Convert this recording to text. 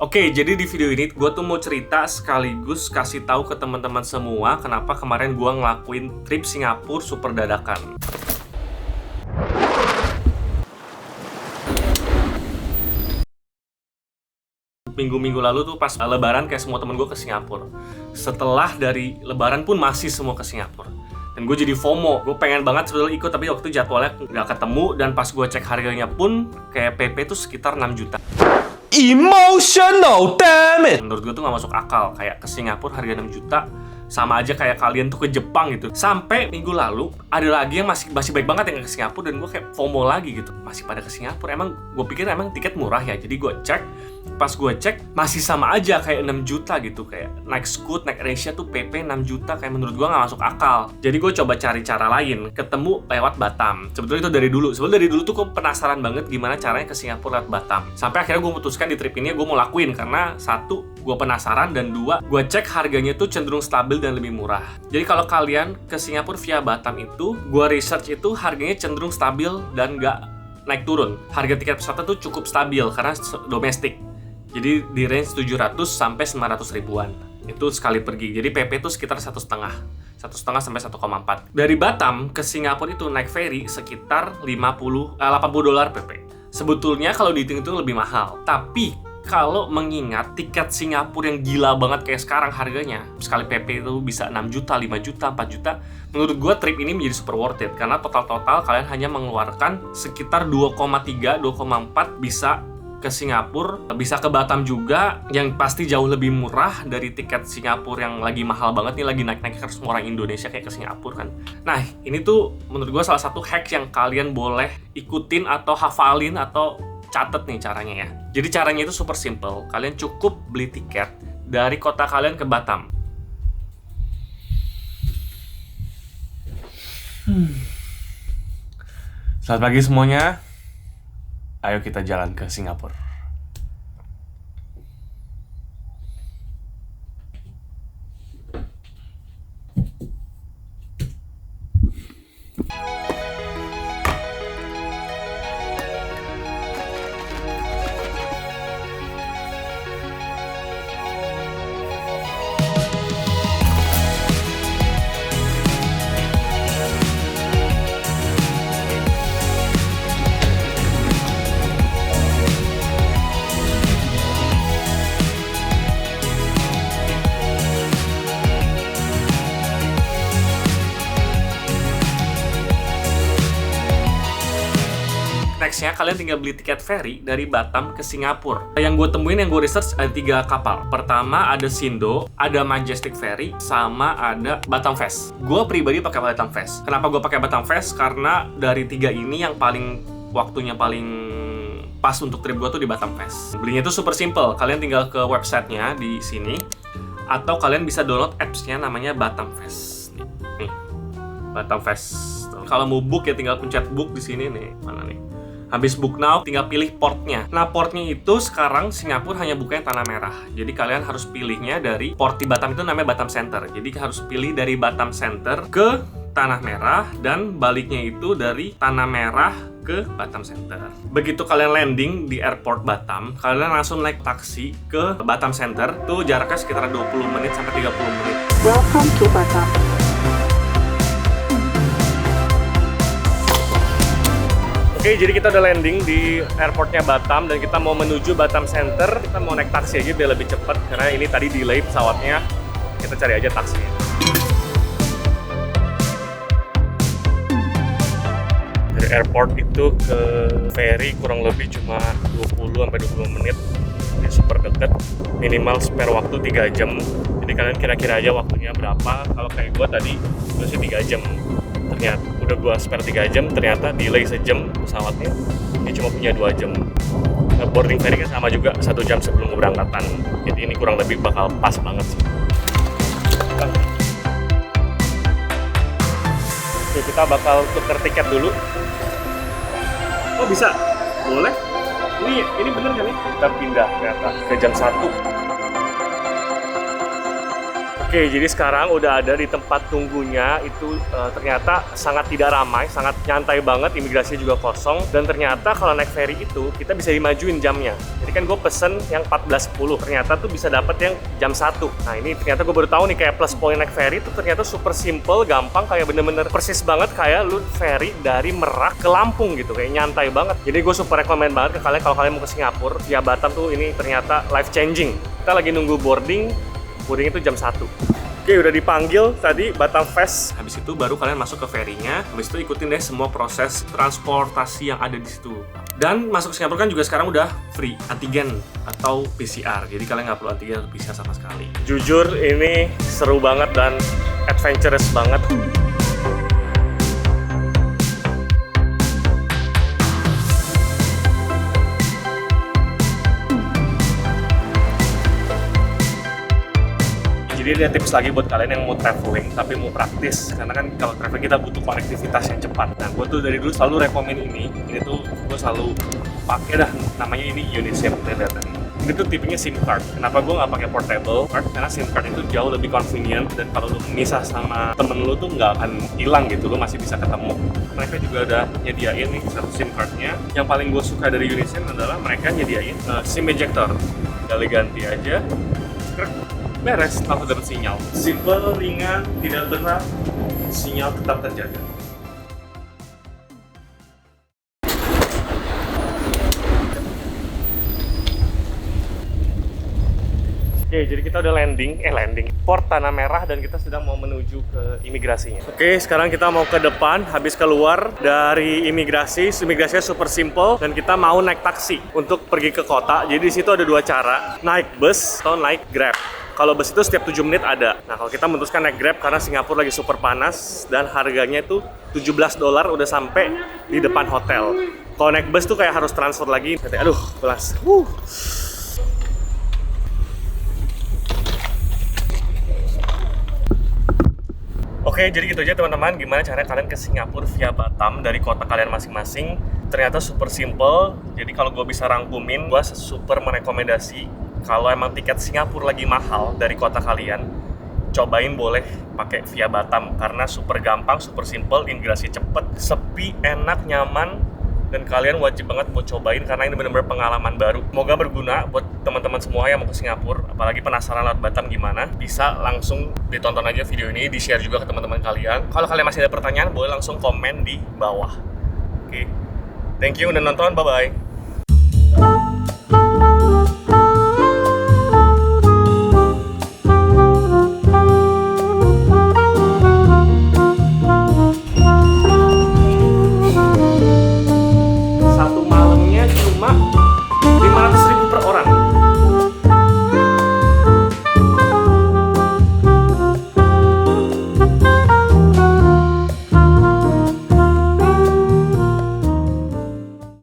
Oke, jadi di video ini gue tuh mau cerita sekaligus kasih tahu ke teman-teman semua kenapa kemarin gue ngelakuin trip Singapura super dadakan. Minggu-minggu lalu tuh pas Lebaran kayak semua temen gue ke Singapura. Setelah dari Lebaran pun masih semua ke Singapura. Dan gue jadi FOMO, gue pengen banget sebetulnya ikut tapi waktu itu jadwalnya nggak ketemu. Dan pas gue cek harganya pun kayak PP tuh sekitar 6 juta. Emotional, damn it. Menurut gue tuh gak masuk akal, kayak ke Singapura harga 6 juta sama aja kayak kalian tuh ke Jepang gitu. Sampai minggu lalu ada lagi yang masih baik banget yang ke Singapura dan gue kayak FOMO lagi gitu. Masih pada ke Singapura, emang gue pikir emang tiket murah ya. Jadi gue cek, pas gue cek masih sama aja kayak 6 juta gitu. Kayak naik Scoot, naik Asia tuh PP 6 juta, kayak menurut gue gak masuk akal. Jadi gue coba cari cara lain, ketemu lewat Batam. Sebetulnya itu dari dulu tuh gue penasaran banget gimana caranya ke Singapura lewat Batam. Sampai akhirnya gue memutuskan di trip ini gue mau lakuin karena satu, gue penasaran, dan dua, gue cek harganya tuh cenderung stabil dan lebih murah. Jadi kalau kalian ke Singapura via Batam itu, gue research itu harganya cenderung stabil dan nggak naik turun. Harga tiket pesawat tuh cukup stabil karena domestik. Jadi di range 700 sampai 900 ribuan. Itu sekali pergi. Jadi PP itu sekitar 1,5 sampai 1,4. Dari Batam ke Singapura itu naik ferry sekitar $80 PP. Sebetulnya kalau dihitung itu lebih mahal. Tapi kalau mengingat tiket Singapura yang gila banget kayak sekarang harganya, sekali PP itu bisa 6 juta, 5 juta, 4 juta, menurut gue trip ini menjadi super worth it. Karena total kalian hanya mengeluarkan sekitar 2,3, 2,4 bisa ke Singapura, bisa ke Batam juga, yang pasti jauh lebih murah dari tiket Singapura yang lagi mahal banget nih, lagi naik-naik harus semua orang Indonesia kayak ke Singapura kan. Nah, ini tuh menurut gue salah satu hack yang kalian boleh ikutin atau hafalin atau catet nih caranya ya. Jadi caranya itu super simple. Kalian cukup beli tiket dari kota kalian ke Batam. Selamat pagi semuanya. Ayo kita jalan ke Singapura. Nextnya kalian tinggal beli tiket ferry dari Batam ke Singapura. Yang gue temuin, yang gue research, ada 3 kapal. Pertama ada Sindo, ada Majestic Ferry, sama ada Batam Fest. Gue pribadi pakai Batam Fest. Kenapa gue pakai Batam Fest? Karena dari 3 ini yang waktunya paling pas untuk trip gue tuh di Batam Fest. Belinya tuh super simple. Kalian tinggal ke websitenya di sini, atau kalian bisa download apps-nya namanya Batam Fest. Nih, Batam Fest. Kalau mau book ya tinggal pencet book di sini nih. Mana nih? Habis book now, tinggal pilih portnya. Nah, portnya itu sekarang Singapura hanya bukanya Tanah Merah. Jadi kalian harus pilihnya dari port di Batam itu namanya Batam Center. Jadi harus pilih dari Batam Center ke Tanah Merah, dan baliknya itu dari Tanah Merah ke Batam Center. Begitu kalian landing di airport Batam, kalian langsung naik taksi ke Batam Center. Tuh jaraknya sekitar 20 menit sampai 30 menit. Welcome to Batam. Oke, jadi kita udah landing di airportnya Batam dan kita mau menuju Batam Center. Kita mau naik taksi aja biar lebih cepat karena ini tadi delay pesawatnya. Kita cari aja taksi. Dari airport itu ke ferry kurang lebih cuma 20-25 menit. Ini super deket. Minimal spare waktu 3 jam. Jadi kalian kira-kira aja waktunya berapa. Kalau kayak gue tadi masih 3 jam. Ternyata udah gua spare 3 jam, ternyata delay sejam pesawatnya. Ini cuma punya 2 jam. Nah, boarding ferry kan sama juga 1 jam sebelum keberangkatan. Jadi ini kurang lebih bakal pas banget sih. Oke, kita bakal tuker tiket dulu. Oh bisa? Boleh? Ini bener kan nih? Kita pindah ternyata ke jam 1. Oke, jadi sekarang udah ada di tempat tunggunya itu ternyata sangat tidak ramai, sangat nyantai banget, imigrasi juga kosong. Dan ternyata kalau naik ferry itu kita bisa dimajuin jamnya. Jadi kan gue pesen yang 14.10, ternyata tuh bisa dapet yang jam 1. Nah ini ternyata gue baru tahu nih kayak plus point naik ferry itu ternyata super simple, gampang, kayak bener-bener persis banget kayak lu ferry dari Merak ke Lampung gitu, kayak nyantai banget. Jadi gue super rekomend banget ke kalian kalau kalian mau ke Singapura, via Batam tuh ini ternyata life changing. Kita lagi nunggu boarding itu jam 1. Oke, udah dipanggil tadi Batam Fest. Habis itu baru kalian masuk ke ferry-nya. Habis itu ikutin deh semua proses transportasi yang ada di situ. Dan masuk ke Singapura kan juga sekarang udah free antigen atau PCR. Jadi kalian nggak perlu antigen atau PCR sama sekali. Jujur ini seru banget dan adventurous banget. Jadi ada tips lagi buat kalian yang mau traveling tapi mau praktis, karena kan kalau traveling kita butuh konektivitas yang cepat. Nah, gue tuh dari dulu selalu rekomen ini tuh gue selalu pakai dah, namanya ini Unisim. Ini tuh tipenya SIM card. Kenapa gue nggak pakai portable card? Karena SIM card itu jauh lebih convenient dan kalau lu misah sama temen lu tuh nggak akan hilang gitu, lu masih bisa ketemu. Mereka juga udah nyediain nih satu SIM cardnya. Yang paling gue suka dari Unisim adalah mereka nyediain SIM ejector. Kali ganti aja. Beres, langsung dapat sinyal. Simple, ringan, tidak berat, sinyal tetap terjaga. Oke, jadi kita udah landing Port Tanah Merah dan kita sedang mau menuju ke imigrasinya. Oke, sekarang kita mau ke depan, habis keluar dari imigrasinya super simple dan kita mau naik taksi untuk pergi ke kota. Jadi di situ ada dua cara, naik bus atau naik Grab. Kalau bus itu setiap 7 menit ada. Nah, kalau kita memutuskan naik Grab karena Singapura lagi super panas dan harganya itu $17 udah sampai di depan hotel. Kalau naik bus tuh kayak harus transfer lagi. Aduh, belas. Oke, jadi gitu aja teman-teman. Gimana cara kalian ke Singapura via Batam dari kota kalian masing-masing? Ternyata super simple. Jadi kalau gue bisa rangkumin, gue super merekomendasi kalau emang tiket Singapura lagi mahal dari kota kalian, cobain boleh pakai via Batam karena super gampang, super simple, imigrasi cepet, sepi, enak, nyaman, dan kalian wajib banget buat cobain karena ini benar-benar pengalaman baru. Semoga berguna buat teman-teman semua yang mau ke Singapura, apalagi penasaran lewat Batam gimana, bisa langsung ditonton aja video ini, di-share juga ke teman-teman kalian. Kalau kalian masih ada pertanyaan, boleh langsung komen di bawah. Oke. Thank you udah nonton, bye-bye.